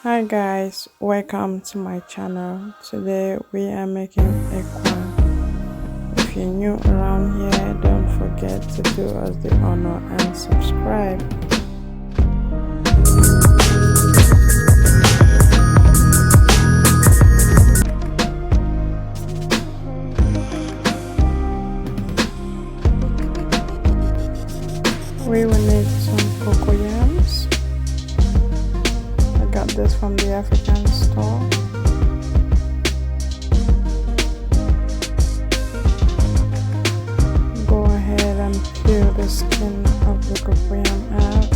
Hi guys, welcome to my channel. Today we are making Ekwang. If you're new around here, don't forget to do us the honor and subscribe. We will need some cocoa yams. I got this from the African store. Go ahead and peel the skin of the cocoa yam out.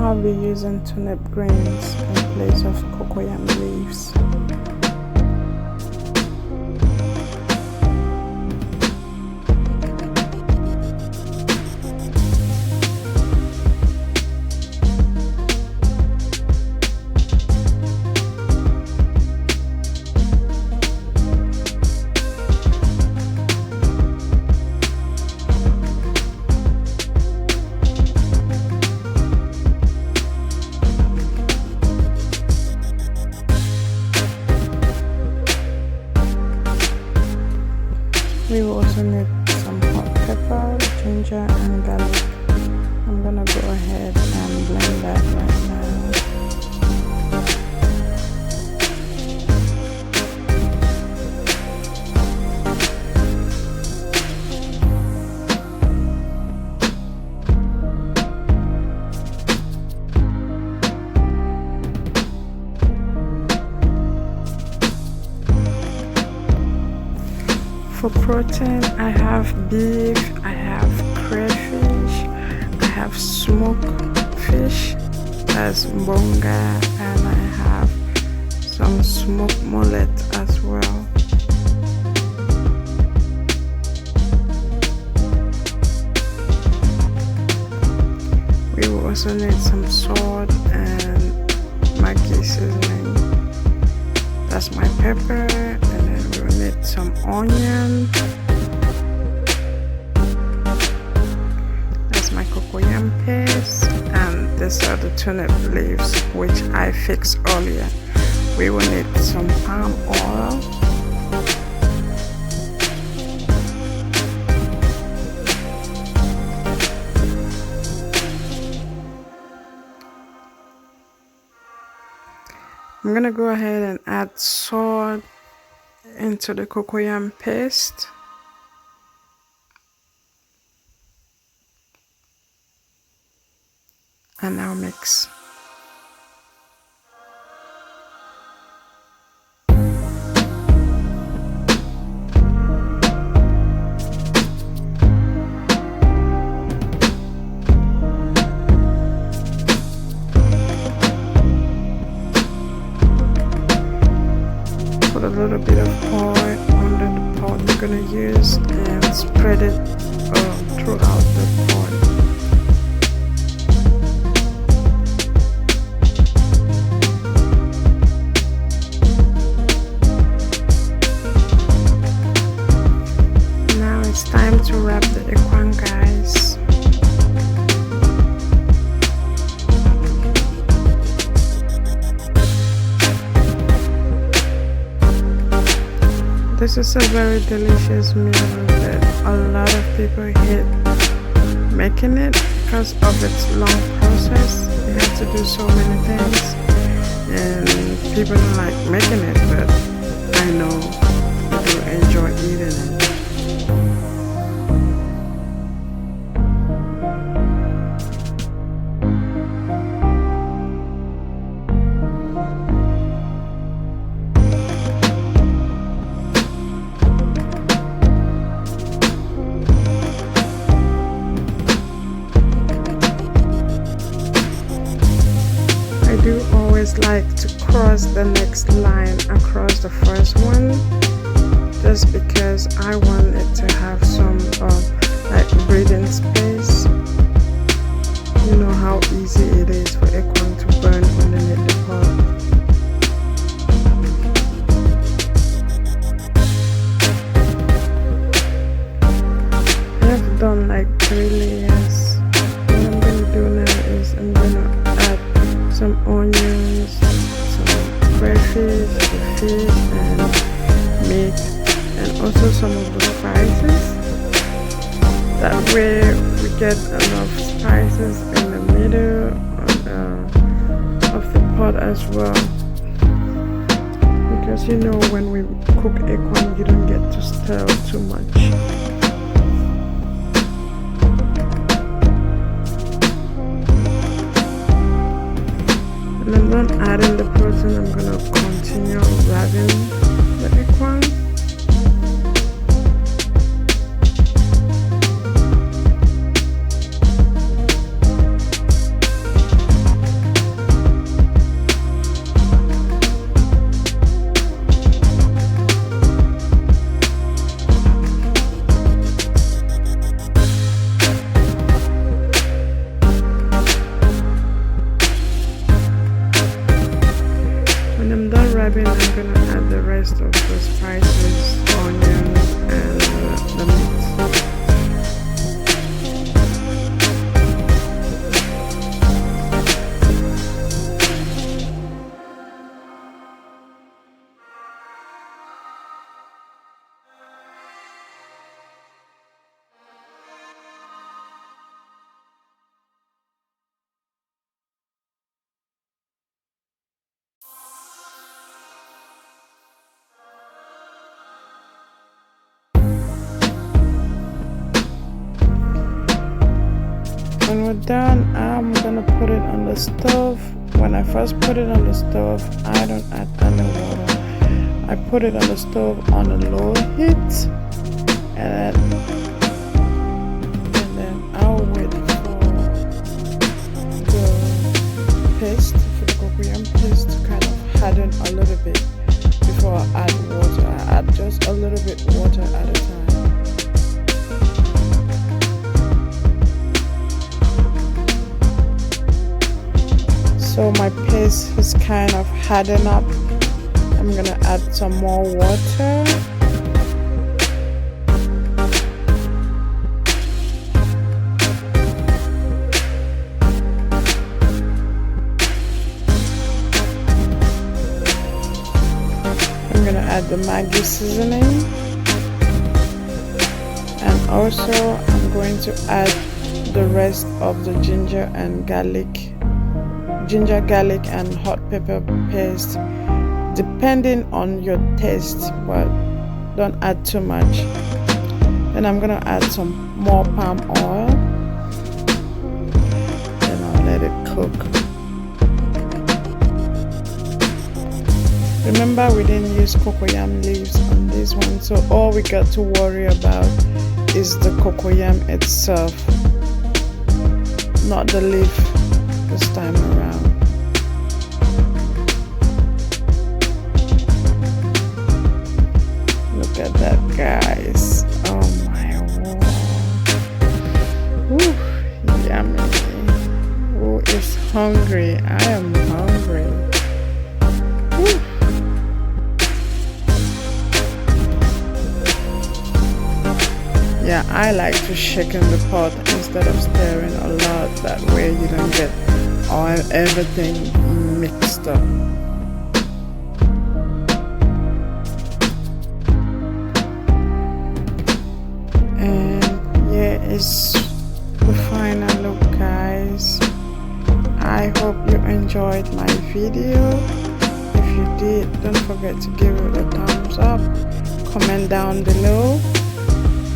I'll be using turnip greens in place of cocoyam leaves. We will also need some hot pepper, ginger and garlic. I'm gonna go ahead and blend that right now. For protein, I have beef, I have crayfish, I have smoked fish, that's bonga, and I have some smoked mullet as well. We will also need some salt and Maggi seasoning. That's my pepper, and then we will need some onion. That's my cocoyam paste, and these are the turnip leaves which I fixed earlier. We will need some palm oil. I'm gonna go ahead and add salt into the cocoyam paste. And now mix. Put a little bit of oil under the pot you're gonna use and spread it throughout the pot. Now it's time to wrap the ekwang, guys. This is a very delicious meal that a lot of people hate making it because of its long process. You have to do so many things and people don't like making it, but I know people enjoy eating it. always like to cross the next line across the first one, just because I want it to have some like breathing space. You know how easy it is for ekwang to burn underneath the pot. I have done like 3 layers. What I'm gonna do now is I'm gonna add some onions, some crayfish, the fish and meat, and also some of the spices. That way we get enough spices in the middle of the pot as well, because you know when we cook ekwang you don't get to stir too much. And I'm not adding the protein, I'm gonna continue wrapping the ekwang. I'm gonna add the rest of the spices, onions, and the meat. When we're done, I'm gonna put it on the stove. When I first put it on the stove, I don't add any water. I put it on the stove on a low heat, and then I'll wait for the paste, for the cocoyam paste to kind of harden a little bit before I add water. I add just a little bit water at a time. So my paste is kind of hardened up. I'm gonna add some more water. I'm gonna add the Maggi seasoning. And also I'm going to add the rest of the ginger, garlic and hot pepper paste, depending on your taste, but don't add too much. Then I'm gonna add some more palm oil, and I'll let it cook. Remember, we didn't use cocoyam leaves on this one, so all we got to worry about is the cocoyam itself, not the leaf this time around. Look at that, guys. Oh my word. Ooh, yummy. Who is hungry? I am hungry. Ooh. Yeah, I like to shake in the pot instead of stirring a lot. That way you don't get everything mixed up. And here is the final look, guys. I hope you enjoyed my video. If you did, don't forget to give it a thumbs up. Comment down below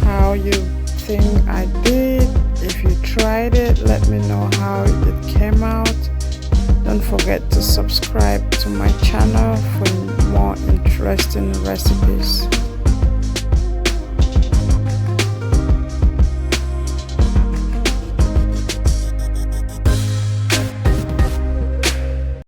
how you think I did. If you tried it, let me know how it came out. Don't forget to subscribe to my channel for more interesting recipes.